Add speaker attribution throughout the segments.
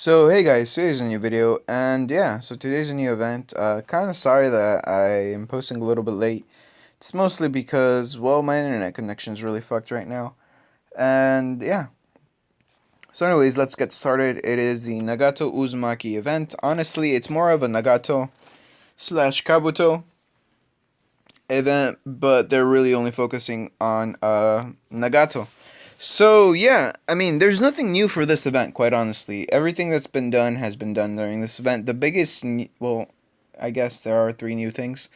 Speaker 1: So hey guys, today's a new video, and yeah, so today's a new event. Kind of sorry that I am posting a little bit late. It's mostly because, well, my internet connection is really fucked right now. And yeah, so anyways, let's get started. It is the Nagato Uzumaki event. Honestly, it's more of a Nagato slash Kabuto event, but they're really only focusing on Nagato. So yeah, I mean, there's nothing new for this event, quite honestly. Everything that's been done has been done during this event. The biggest, well, I guess there are three new things,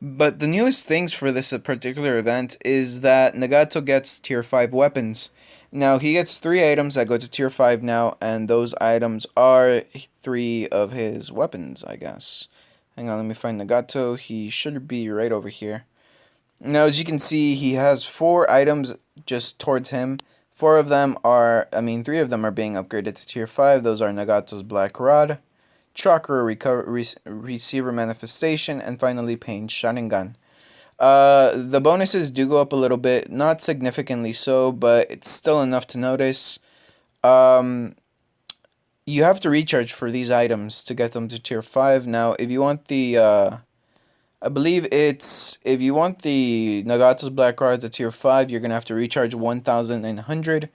Speaker 1: but the newest things for this particular event is that Nagato gets tier 5 weapons. Now, he gets 3 items that go to tier 5 now, and those items are 3 of his weapons, I guess. Hang on, let me find Nagato. He should be right over here. Now, as you can see, he has 4 items just towards him. 4 of them are, 3 of them are being upgraded to tier 5. Those are Nagato's Black Rod, Chakra Receiver Manifestation, and finally Pain Sharingan. The bonuses do go up a little bit, not significantly so, but it's still enough to notice. Um, you have to recharge for these items to get them to tier 5. Now, if you want I believe it's if you want the Nagato's Black Card to tier 5, you're gonna have to recharge 1,900.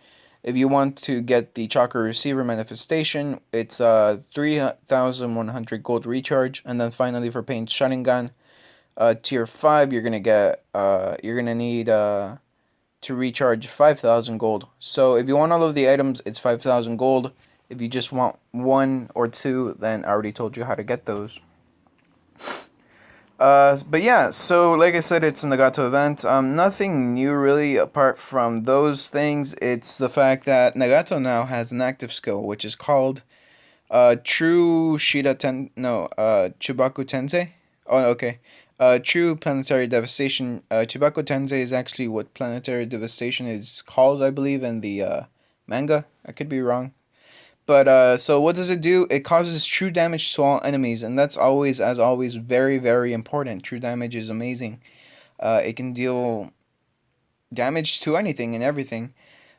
Speaker 1: If you want to get the Chakra Receiver Manifestation, it's 3,100 gold recharge, and then finally for Paint Sharingan, tier 5, you're gonna need to recharge 5,000 gold. So if you want all of the items, it's 5,000 gold. If you just want 1 or 2, then I already told you how to get those. But yeah, so like I said, it's a Nagato event. Nothing new really apart from those things. It's the fact that Nagato now has an active skill, which is called True Shida Ten. No, Chubaku Tensei. Oh, okay. True Planetary Devastation. Chubaku Tensei is actually what Planetary Devastation is called, I believe, in the manga. I could be wrong. But so what does it do? It causes true damage to all enemies, and that's always, as always, very, very important. True damage is amazing. It can deal damage to anything and everything.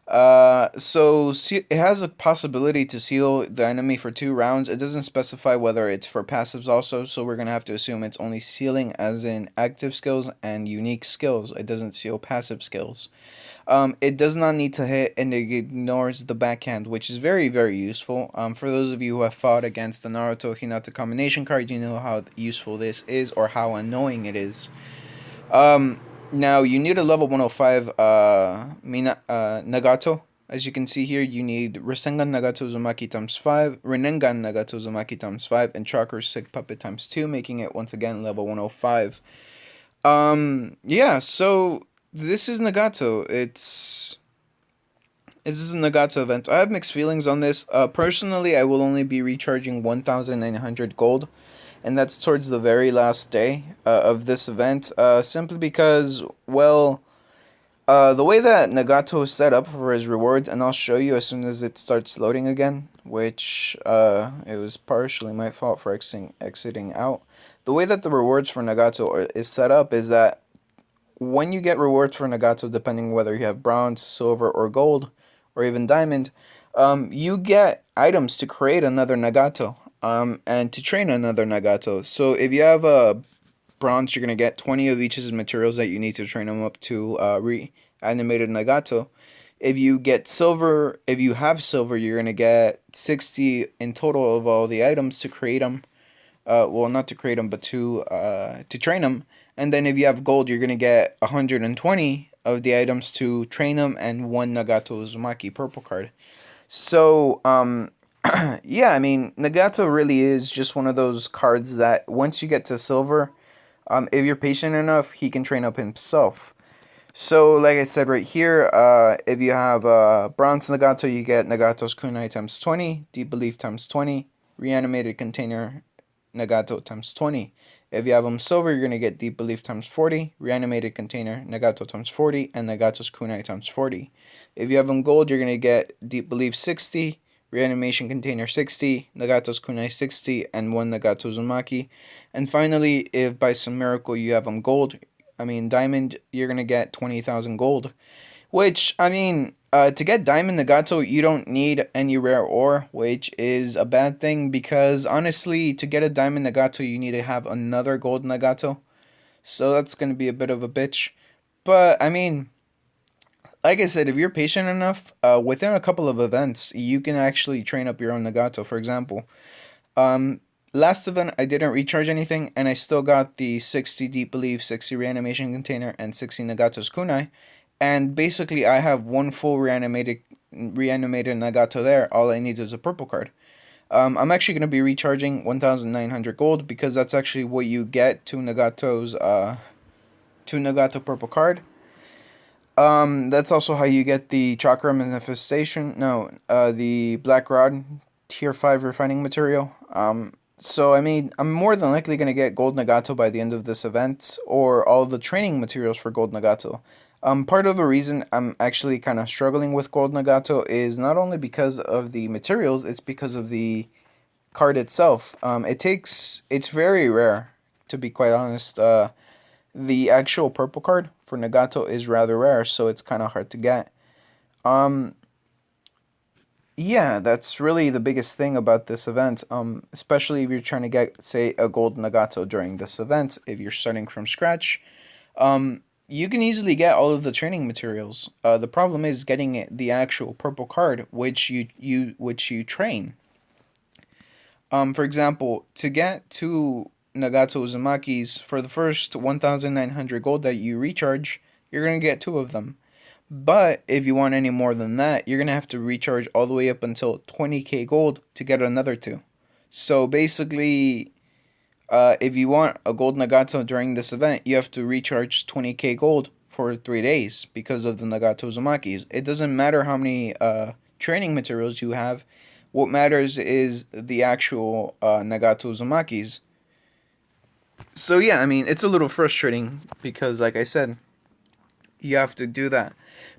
Speaker 1: It has a possibility to seal the enemy for 2 rounds. It doesn't specify whether it's for passives also, so we're gonna have to assume it's only sealing as in active skills and unique skills. It doesn't seal passive skills. It does not need to hit, and it ignores the backhand, which is very, very useful. For those of you who have fought against the Naruto Hinata combination card, you know how useful this is, or how annoying it is. Now, you need a level 105 Nagato. As you can see here, you need Rasengan Nagato Uzumaki times 5, Renengan Nagato Uzumaki times 5, and Chakra Sig Puppet times 2, making it once again level 105. Yeah, so this is Nagato. This is a Nagato event. I have mixed feelings on this. Personally, I will only be recharging 1,900 gold, and that's towards the very last day of this event. Simply because, well, the way that Nagato is set up for his rewards, and I'll show you as soon as it starts loading again, which it was partially my fault for exiting out. The way that the rewards for Nagato is set up is that when you get rewards for Nagato, depending whether you have bronze, silver, or gold, or even diamond, you get items to create another Nagato, and to train another Nagato. So if you have a bronze, you're gonna get 20 of each of his materials that you need to train him up to reanimated Nagato. If you have silver, you're gonna get 60 in total of all the items to create them. Well, not to create them, but to train them. And then if you have gold, you're gonna get 120 of the items to train them, and 1 Nagato Uzumaki purple card. So, yeah, I mean, Nagato really is just one of those cards that once you get to silver, if you're patient enough, he can train up himself. So, like I said right here, if you have bronze Nagato, you get Nagato's kunai times 20, deep belief times 20, reanimated container Nagato times 20. If you have him silver, you're going to get deep belief times 40, reanimated container Nagato times 40, and Nagato's kunai times 40. If you have him gold, you're going to get deep belief 60, reanimation container 60, Nagato's kunai 60, and 1 Nagato Uzumaki. And finally, if by some miracle you have him diamond, you're going to get 20,000 gold. Which, I mean, to get Diamond Nagato, you don't need any rare ore, which is a bad thing because honestly, to get a Diamond Nagato, you need to have another Gold Nagato. So that's going to be a bit of a bitch. But, I mean, like I said, if you're patient enough, within a couple of events, you can actually train up your own Nagato. For example, um, last event, I didn't recharge anything, and I still got the 60 Deep Belief, 60 Reanimation Container, and 60 Nagato's Kunai. And basically, I have one full reanimated Nagato there. All I need is a purple card. I'm actually going to be recharging 1,900 gold because that's actually what you get to Nagato purple card. That's also how you get the chakra manifestation. No, the black rod tier 5 refining material. So I mean, I'm more than likely gonna get gold Nagato by the end of this event, or all the training materials for gold Nagato. Part of the reason I'm actually kind of struggling with gold Nagato is not only because of the materials, it's because of the card itself. It's very rare, to be quite honest. The actual purple card for Nagato is rather rare, so it's kind of hard to get. Um, yeah, that's really the biggest thing about this event. Especially if you're trying to get, say, a gold Nagato during this event, if you're starting from scratch. You can easily get all of the training materials. The problem is getting the actual purple card, which you train. For example, to get two Nagato Uzumakis for the first 1,900 gold that you recharge, you're gonna get two of them. But if you want any more than that, you're gonna have to recharge all the way up until 20k gold to get another two. So basically, if you want a gold Nagato during this event, you have to recharge 20k gold for 3 days because of the Nagato Uzumakis. It doesn't matter how many training materials you have. What matters is the actual Nagato Uzumakis. So yeah, I mean, it's a little frustrating because, like I said, you have to do that.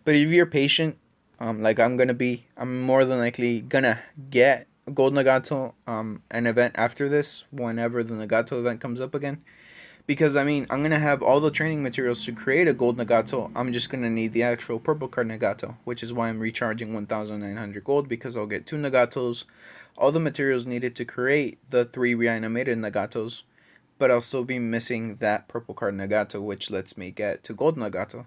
Speaker 1: But if you're patient, like I'm gonna be, I'm more than likely gonna get Gold Nagato an event after this, whenever the Nagato event comes up again. Because I mean, I'm gonna have all the training materials to create a Gold Nagato. I'm just gonna need the actual purple card Nagato, which is why I'm recharging 1,900 gold because I'll get two Nagatos, all the materials needed to create the three reanimated Nagatos, but I'll still be missing that purple card Nagato, which lets me get to Gold Nagato.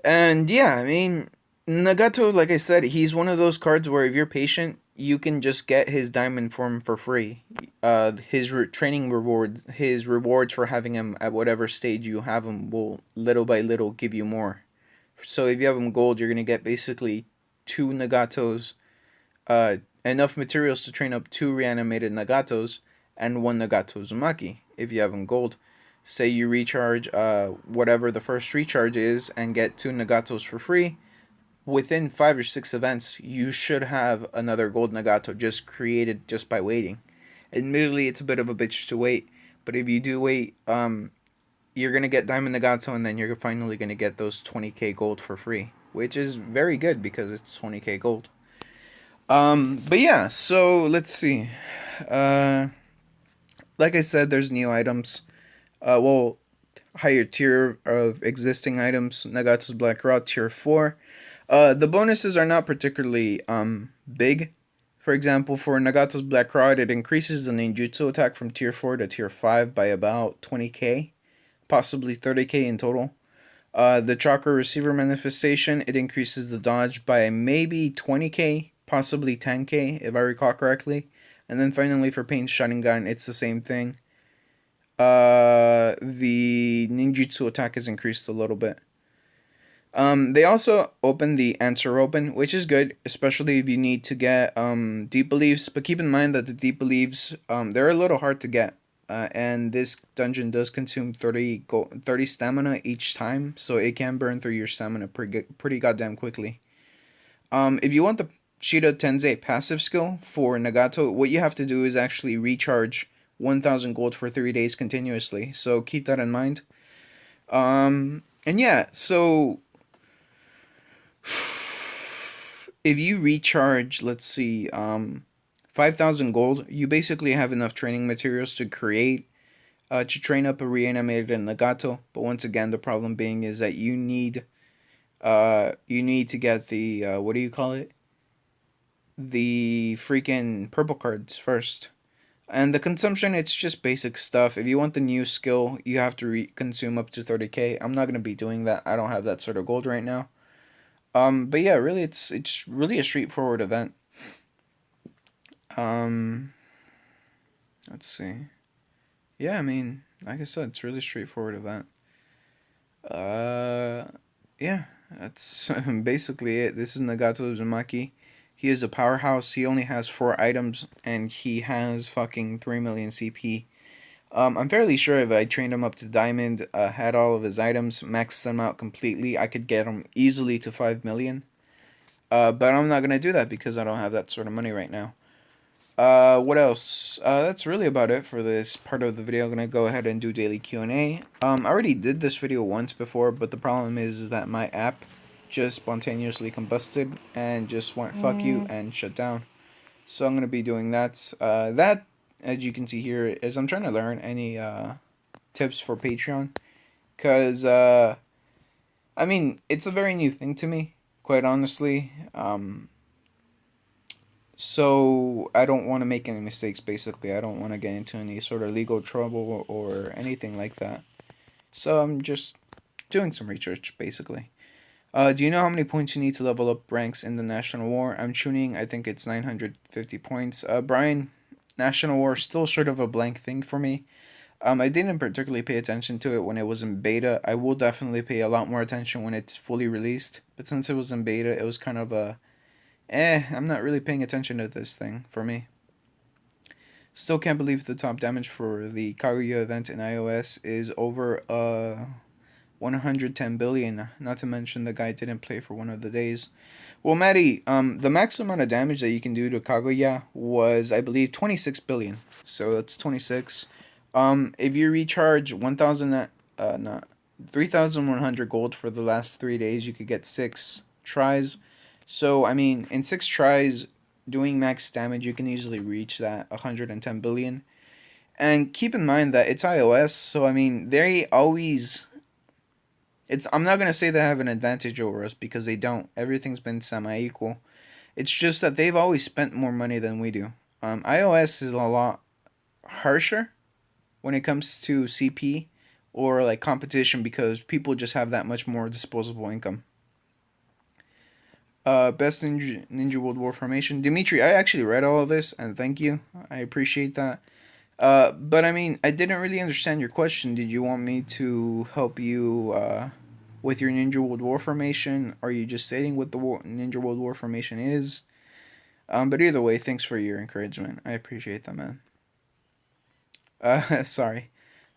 Speaker 1: And yeah, I mean, Nagato, like I said, he's one of those cards where if you're patient, you can just get his diamond form for free. Training rewards, his rewards for having him at whatever stage you have him will little by little give you more. So if you have him gold, you're gonna get basically two Nagatos, enough materials to train up two reanimated Nagatos and one Nagato Uzumaki if you have him gold. Say you recharge whatever the first recharge is and get two Nagatos for free. Within 5 or 6 events, you should have another gold Nagato just created just by waiting. Admittedly, it's a bit of a bitch to wait, but if you do wait, you're gonna get Diamond Nagato, and then you're finally gonna get those 20k gold for free, which is very good because it's 20k gold. But yeah, so let's see. Uh, like I said, there's new items. Well, higher tier of existing items. Nagato's Black Rod tier 4. The bonuses are not particularly big. For example, for Nagato's Black Rod, it increases the ninjutsu attack from tier 4 to tier 5 by about 20k, possibly 30k in total. The Chakra Receiver Manifestation, it increases the dodge by maybe 20k, possibly 10k, if I recall correctly. And then finally, for Pain Sharingan, it's the same thing. The ninjutsu attack is increased a little bit. They also open the answer open, which is good, especially if you need to get deep beliefs. But keep in mind that the deep beliefs they're a little hard to get, and this dungeon does consume 30 stamina each time, so it can burn through your stamina pretty goddamn quickly. If you want the Shida Tensei passive skill for Nagato, what you have to do is actually recharge 1,000 gold for 3 days continuously. So keep that in mind. And yeah, so if you recharge, let's see, 5,000 gold, you basically have enough training materials to train up a reanimated Nagato. But once again, the problem being is that you need You need to get the what do you call it? The freaking purple cards first. And the consumption, it's just basic stuff. If you want the new skill, you have to consume up to 30k. I'm not gonna be doing that. I don't have that sort of gold right now. But yeah, really, it's really a straightforward event. Um, let's see. Yeah, I mean, like I said, it's really straightforward event. Uh, yeah, that's basically it. This is Nagato Uzumaki. He is a powerhouse. He only has 4 items, and he has fucking 3 million CP. I'm fairly sure if I trained him up to diamond, had all of his items, maxed them out completely, I could get him easily to 5 million. But I'm not gonna do that because I don't have that sort of money right now. What else? That's really about it for this part of the video. I'm gonna go ahead and do daily Q&A. I already did this video once before, but the problem is that my app just spontaneously combusted and just went fuck you and shut down. So I'm gonna be doing that. That, as you can see here, is I'm trying to learn any tips for Patreon, cause I mean it's a very new thing to me, quite honestly. So I don't want to make any mistakes. Basically, I don't want to get into any sort of legal trouble or anything like that. So I'm just doing some research, basically. Do you know how many points you need to level up ranks in the National War? I'm tuning. I think it's 950 points. Brian, National War still sort of a blank thing for me. I didn't particularly pay attention to it when it was in beta. I will definitely pay a lot more attention when it's fully released. But since it was in beta, it was kind of a I'm not really paying attention to this thing for me. Still can't believe the top damage for the Kaguya event in iOS is over 110 billion. Not to mention the guy didn't play for one of the days. Well, Maddie, the maximum amount of damage that you can do to Kaguya was, I believe, 26 billion. So that's 26. If you recharge 1,000, not 3,100 gold for the last 3 days, you could get 6 tries. So I mean, in 6 tries, doing max damage, you can easily reach that 110 billion. And keep in mind that it's iOS, so I mean, they always it's I'm not going to say they have an advantage over us because they don't. Everything's been semi-equal. It's just that they've always spent more money than we do. iOS is a lot harsher when it comes to CP or like competition because people just have that much more disposable income. Best Ninja World War formation. Dimitri, I actually read all of this and thank you. I appreciate that. But I mean, I didn't really understand your question. Did you want me to help you with your Ninja World War formation? Are you just stating what the Ninja World War formation is? But either way, thanks for your encouragement. I appreciate that, man. Sorry.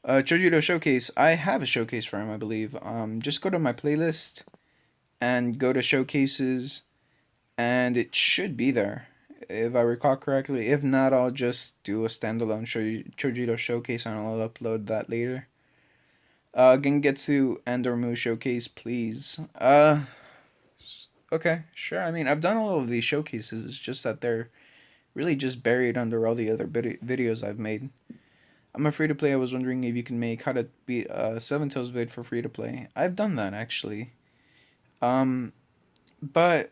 Speaker 1: Chojito Showcase. I have a showcase for him, I believe. Just go to my playlist and go to showcases, and it should be there, if I recall correctly. If not, I'll just do a standalone Chojito Showcase and I'll upload that later. Gengetsu and Ormu Showcase, please. Okay, sure. I mean, I've done all of these showcases. It's just that they're really just buried under all the other videos I've made. I'm a free to play. I was wondering if you can make how to beat Seven Tails vid for free to play. I've done that actually. But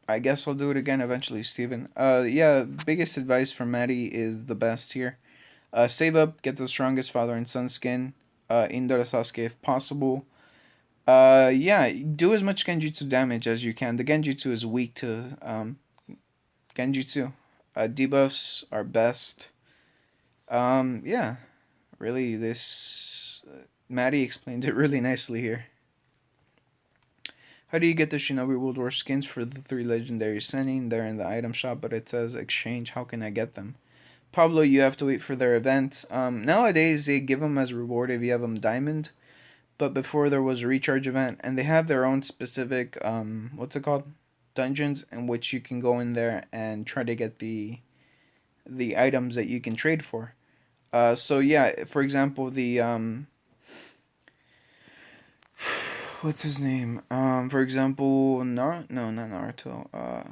Speaker 1: I guess I'll do it again eventually, Steven. Yeah, biggest advice from Maddie is the best here. Save up, get the strongest father and son skin, Indra Sasuke if possible. Yeah, do as much Genjutsu damage as you can. The Genjutsu is weak to Genjutsu. Debuffs are best. Yeah, really, this Maddie explained it really nicely here. How do you get the Shinobi World War skins for the 3 legendary sending? They're in the item shop, but it says exchange. How can I get them? Pablo, you have to wait for their events. Nowadays, they give them as a reward if you have them diamond. But before there was a recharge event, and they have their own specific, what's it called? Dungeons, in which you can go in there and try to get the items that you can trade for. So yeah, for example, the what's his name? For example, no, not Naruto.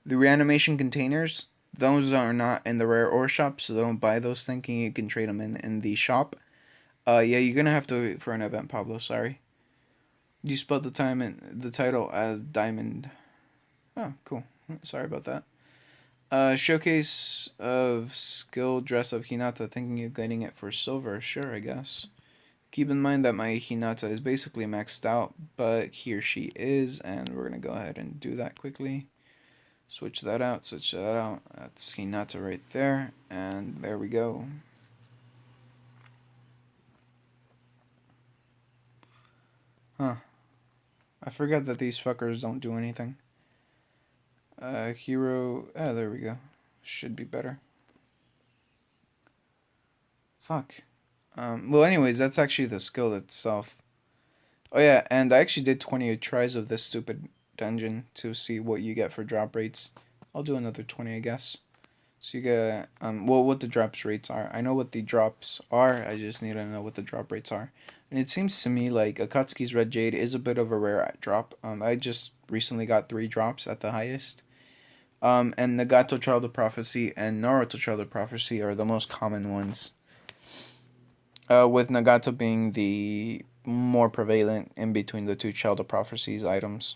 Speaker 1: The reanimation containers. Those are not in the rare ore shop, so don't buy those thinking you can trade them in the shop. Yeah, you're gonna have to wait for an event, Pablo. Sorry. You spelled the title as diamond. Oh, cool. Sorry about that. Showcase of skill dress of Hinata, thinking of getting it for silver. Sure, I guess. Keep in mind that my Hinata is basically maxed out, but here she is, and we're gonna go ahead and do that quickly. Switch that out, switch that out. That's Hinata right there, and there we go. Huh. I forgot that these fuckers don't do anything. Hero. There we go. Should be better. Fuck. Well, anyways, that's actually the skill itself. Oh, yeah, and I actually did 28 tries of this stupid dungeon to see what you get for drop rates. I'll do another 20, I guess. So you get, well, what the drops rates are. I know what the drops are, I just need to know what the drop rates are. And it seems to me like Akatsuki's Red Jade is a bit of a rare drop. I just recently got 3 drops at the highest. And Nagato Child of Prophecy and Naruto Child of Prophecy are the most common ones. With Nagato being the more prevalent in between the two Child of Prophecies items.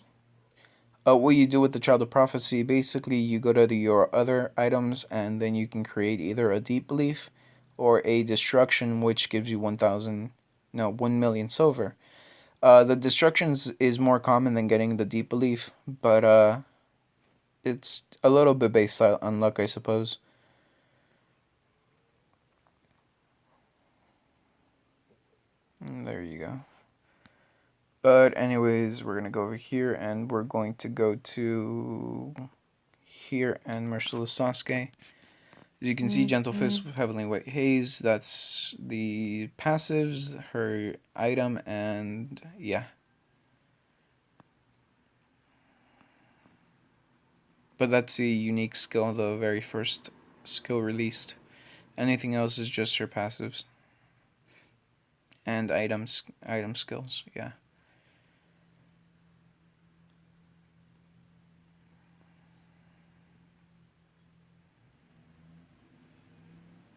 Speaker 1: What you do with the Child of Prophecy, basically you go to your other items and then you can create either a Deep Belief or a Destruction, which gives you 1 million silver. The Destructions is more common than getting the Deep Belief, but it's a little bit based on luck, I suppose. There you go. But anyways, we're going to go over here and we're going to go to here and Merciless Sasuke. As you can see, Gentle Fist with Heavenly White Haze. That's the passives, her item, and yeah. But that's the unique skill, the very first skill released. Anything else is just her passives and item skills. Yeah.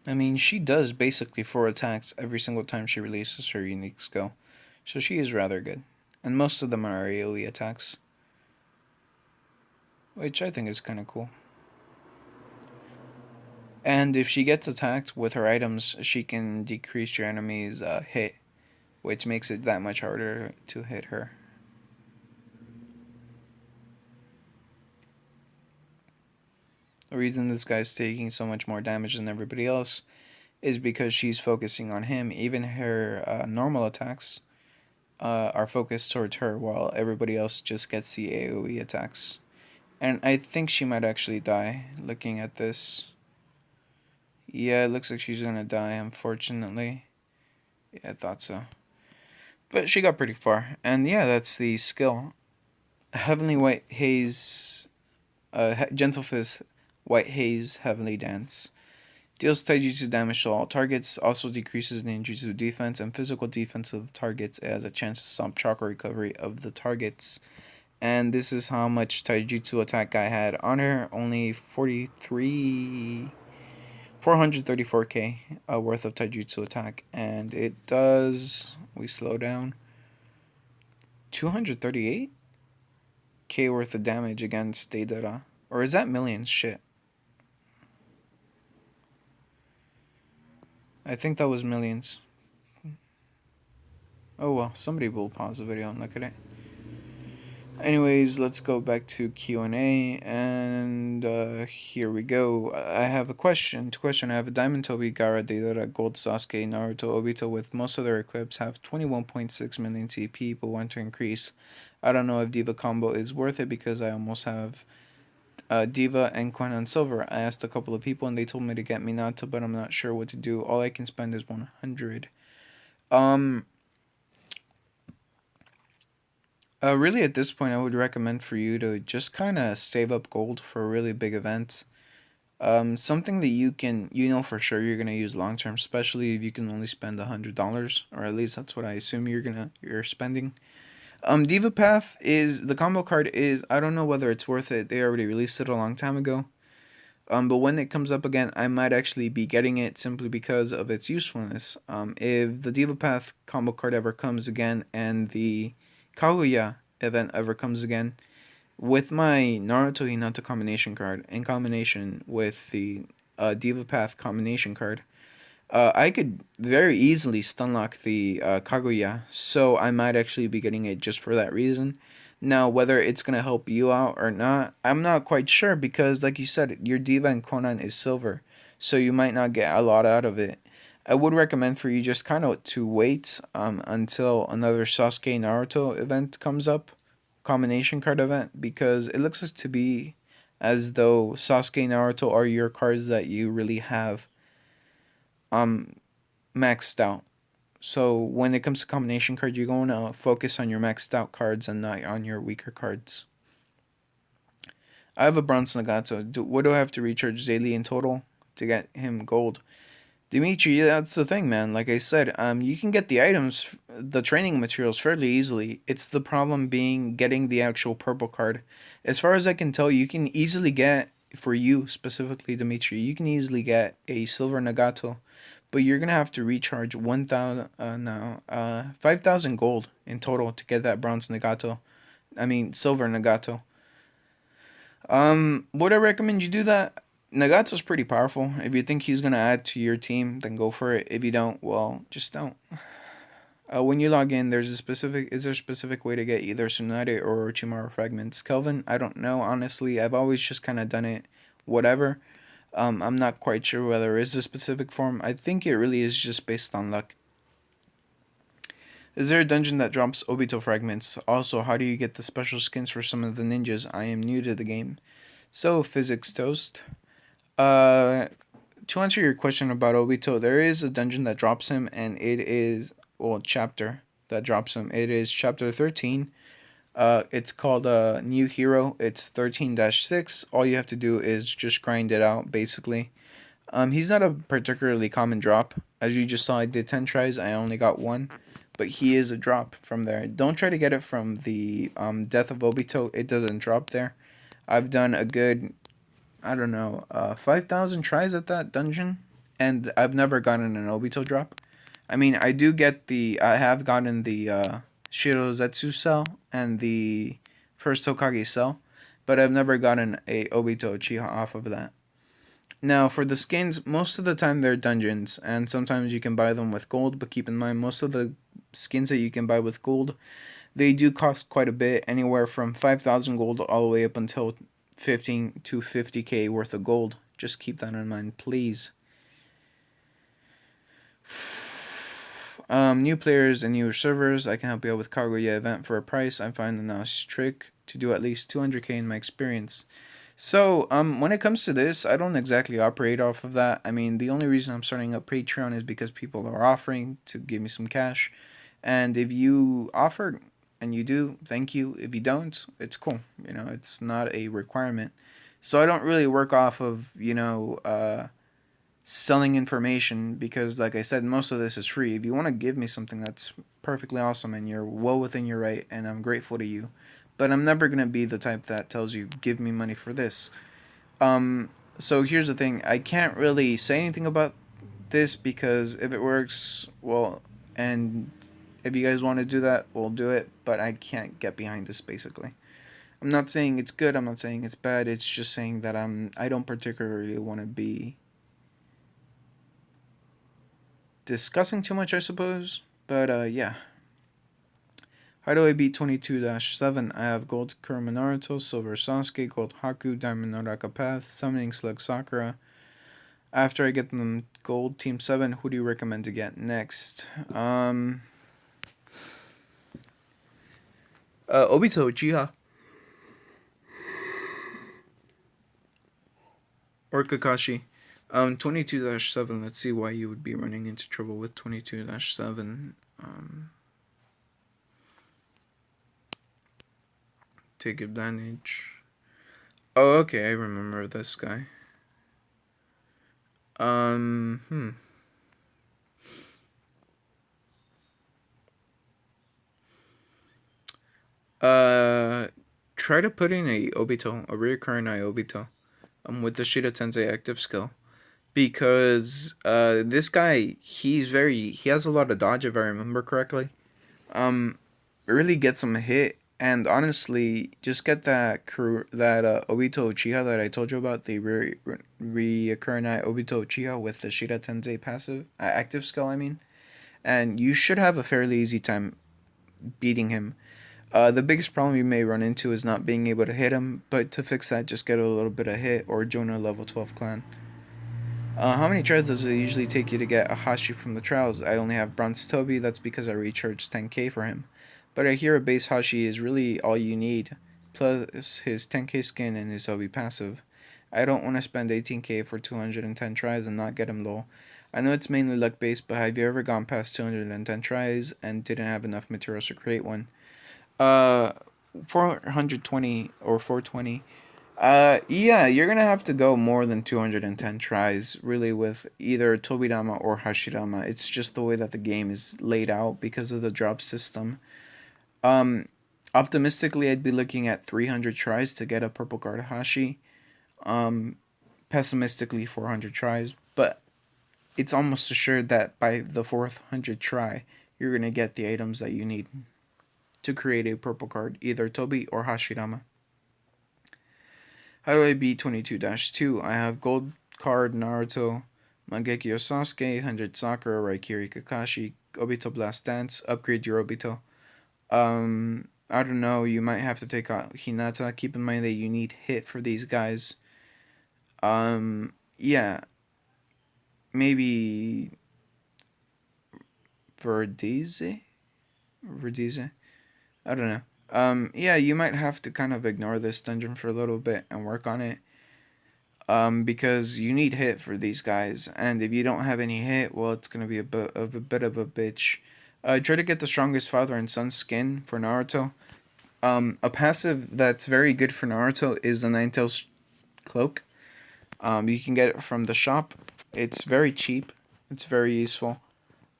Speaker 1: I mean, she does basically 4 attacks every single time she releases her unique skill, so she is rather good. And most of them are AoE attacks, which I think is kind of cool. And if she gets attacked with her items, she can decrease your enemy's hit, which makes it that much harder to hit her. The reason this guy's taking so much more damage than everybody else is because she's focusing on him. Even her normal attacks are focused towards her, while everybody else just gets the AoE attacks. And I think she might actually die, looking at this. Yeah, it looks like she's gonna die, unfortunately. Yeah, I thought so. But she got pretty far. And yeah, that's the skill. Heavenly White Haze, Gentle Fist, White Haze, Heavenly Dance. Deals taijutsu damage to all targets, also decreases ninjutsu defense and physical defense of the targets. It has a chance to stop chakra recovery of the targets. And this is how much taijutsu attack I had on her. Only 434k worth of taijutsu attack. And it does, we slow down, 238k worth of damage against Deidara. Or is that millions? Shit. I think that was millions. Oh well, somebody will pause the video and look at it. Anyways, let's go back to Q&A, and here we go. I have a question. I have a Diamond Tobi, Gaara, Deidara, Gold Sasuke, Naruto, Obito with most of their equips have 21.6 million CP, but want to increase. I don't know if Diva combo is worth it because I almost have Diva and Quan Silver. I asked a couple of people and they told me to get Minato, but I'm not sure what to do. All I can spend is 100. Really, at this point, I would recommend for you to just kind of save up gold for really big events. Something that you can, for sure you're gonna use long term, especially if you can only spend $100, or at least that's what I assume you're spending. Diva Path is the combo card is I don't know whether it's worth it. They already released it a long time ago. But when it comes up again, I might actually be getting it simply because of its usefulness. If the Diva Path combo card ever comes again and the Kaguya event ever comes again, with my Naruto Hinata combination card in combination with the Diva Path combination card, I could very easily stunlock the Kaguya, so I might actually be getting it just for that reason. Now, whether it's gonna help you out or not, I'm not quite sure because, like you said, your Diva and Conan is silver, so you might not get a lot out of it. I would recommend for you just kind of to wait until another Sasuke Naruto event comes up, combination card event, because it looks to be as though Sasuke Naruto are your cards that you really have um maxed out. So when it comes to combination cards, you're going to focus on your maxed out cards and not on your weaker cards. I have a bronze Nagato. What do I have to recharge daily in total to get him gold? Dimitri, that's the thing, man. Like I said, you can get the items, the training materials fairly easily. It's the problem being getting the actual purple card. As far as I can tell, you can easily get, for you specifically, Dimitri, you can easily get a silver Nagato, but you're gonna have to recharge 1,000, no, 5,000 gold in total to get that bronze Nagato. I mean, silver Nagato. Would I recommend you do that? Nagato's pretty powerful. If you think he's gonna add to your team, then go for it. If you don't, well, just don't. When you log in, is there a specific way to get either Tsunade or Orochimaru fragments? Kelvin, I don't know, honestly. I've always just kind of done it whatever. I'm not quite sure whether there is a specific form. I think it really is just based on luck. Is there a dungeon that drops Obito fragments? Also, how do you get the special skins for some of the ninjas? I am new to the game. So, Physics Toast. Uh, to answer your question about Obito, there is a dungeon that drops him, and it is, well, chapter that drops him. It is chapter 13. It's called New Hero. It's 13-6. All you have to do is just grind it out, basically. He's not a particularly common drop. As you just saw, I did 10 tries. I only got one. But he is a drop from there. Don't try to get it from the Death of Obito. It doesn't drop there. I've done a good, I don't know, 5,000 tries at that dungeon, and I've never gotten an Obito drop. I mean, I have gotten the Shirozetsu cell and the first Hokage cell, but I've never gotten a Obito Uchiha off of that. Now, for the skins, most of the time they're dungeons, and sometimes you can buy them with gold, but keep in mind, most of the skins that you can buy with gold, they do cost quite a bit, anywhere from 5,000 gold all the way up until 15 to 50k worth of gold. Just keep that in mind, please. New players and newer servers, I can help you out with Kaguya event for a price. I find it now strict to do at least 200k in my experience. So, when it comes to this, I don't exactly operate off of that. I mean, the only reason I'm starting up Patreon is because people are offering to give me some cash. And if you offer and you do, thank you. If you don't, it's cool. You know, it's not a requirement. So I don't really work off of, selling information because, like I said, most of this is free. If you want to give me something, that's perfectly awesome and you're well within your right, and I'm grateful to you. But I'm never going to be the type that tells you, give me money for this. So here's the thing, I can't really say anything about this because if it works, well, and if you guys want to do that, we'll do it, but I can't get behind this basically. I'm not saying it's good, I'm not saying it's bad, it's just saying that I don't particularly want to be discussing too much, I suppose. But yeah. How do I beat 22-7? I have gold Kurama Naruto, silver Sasuke, gold Haku, diamond Noraka Path, summoning Slug Sakura. After I get them gold Team 7, who do you recommend to get next? Obito Uchiha. Or Kakashi. 22-7, let's see why you would be running into trouble with 22-7. Take advantage. Oh, okay, I remember this guy. Hmm. Try to put in a Obito, a reoccurring Obito, with the Shida Tensei active skill. Because, this guy, he has a lot of dodge if I remember correctly. really get some hit. And honestly, just get that Obito Uchiha that I told you about, the Reoccurring Obito Uchiha with the Shira Tensei passive, active skill, I mean. And you should have a fairly easy time beating him. The biggest problem you may run into is not being able to hit him, but to fix that, just get a little bit of hit or join a level 12 clan. How many tries does it usually take you to get a Hashi from the trials? I only have Bronze Toby, that's because I recharged 10k for him. But I hear a base Hashi is really all you need, plus his 10k skin and his Toby passive. I don't want to spend 18k for 210 tries and not get him low. I know it's mainly luck based, but have you ever gone past 210 tries and didn't have enough materials to create one? Uh, 420 or 420. Yeah, you're gonna have to go more than 210 tries, really, with either Tobirama or Hashirama. It's just the way that the game is laid out because of the drop system. Um, Optimistically, I'd be looking at 300 tries to get a purple card Hashi. Um, Pessimistically, 400 tries, but it's almost assured that by the 400 try, you're gonna get the items that you need to create a purple card, either Tobi or Hashirama. How do I beat 22-2? I have gold card Naruto, Mangekyo Sasuke, 100 Sakura, Raikiri Kakashi, Obito Blast Dance, upgrade your Obito. I don't know, you might have to take out Hinata. Keep in mind that you need hit for these guys. Yeah, maybe Verdize? Verdize? I don't know. Yeah, you might have to kind of ignore this dungeon for a little bit and work on it. Because you need hit for these guys, and if you don't have any hit, well, it's gonna be a bit of a bitch. Try to get the strongest father and son skin for Naruto. A passive that's very good for Naruto is the Ninetales cloak. You can get it from the shop. It's very cheap. It's very useful.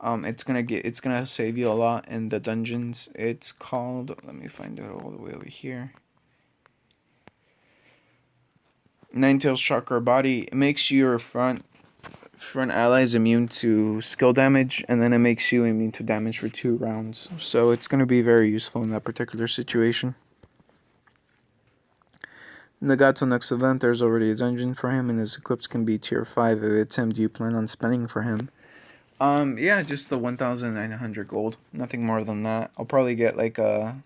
Speaker 1: It's gonna save you a lot in the dungeons. It's called. Let me find it all the way over here. Ninetales Chakra Body. It makes your front allies immune to skill damage, and then it makes you immune to damage for 2 rounds. So it's going to be very useful in that particular situation. Nagato next event, there's already a dungeon for him, and his equips can be tier 5 if it's him. Do you plan on spending for him? Yeah, just the 1,900 gold. Nothing more than that. I'll probably get like a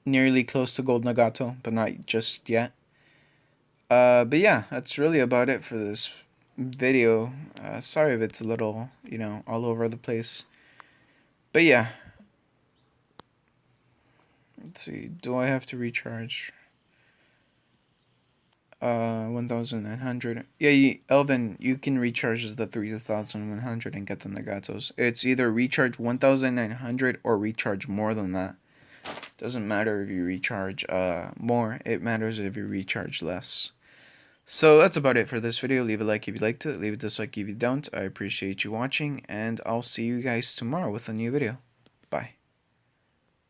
Speaker 1: nearly close to gold Nagato, but not just yet. But yeah, that's really about it for this video. Sorry if it's a little, all over the place. But yeah. Let's see. Do I have to recharge? 1,900. Yeah, Elvin, you can recharge as the 3,100 and get the Nagatos. It's either recharge 1,900 or recharge more than that. Doesn't matter if you recharge more. It matters if you recharge less. So that's about it for this video. Leave a like if you liked it. Leave a dislike if you don't. I appreciate you watching, and I'll see you guys tomorrow with a new video. Bye.